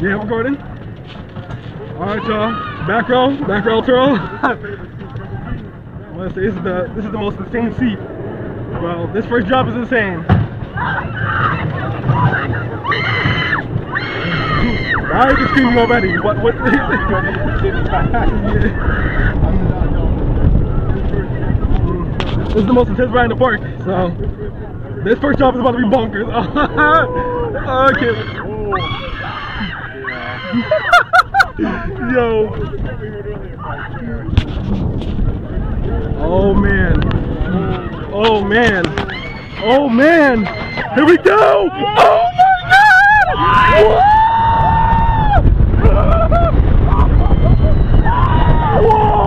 Yeah, we're recording. Alright, y'all. Back row Toro. This is the most insane seat. Well, this first drop is insane. Why are you screaming already? What? This is the most intense ride in the park, so this first drop is about to be bonkers. Okay. Yo. Oh man. Oh man. Oh man. Here we go. Oh my God. Whoa.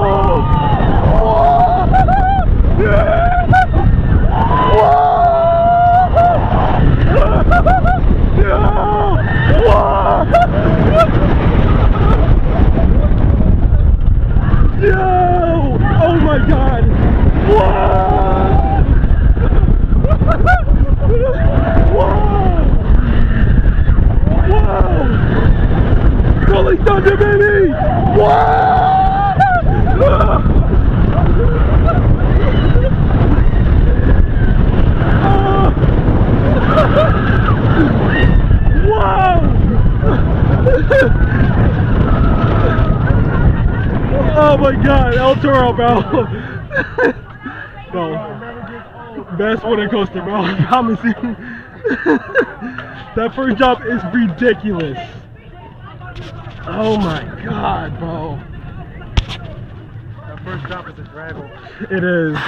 Yo! Oh my God! Whoa! Whoa! Whoa! Rolling Thunder, baby! Whoa! Whoa! Oh my God, El Toro, bro. Bro, best roller coaster, bro. I promise you. That first drop is ridiculous. Oh my God, bro. That first drop is a draggle. It is.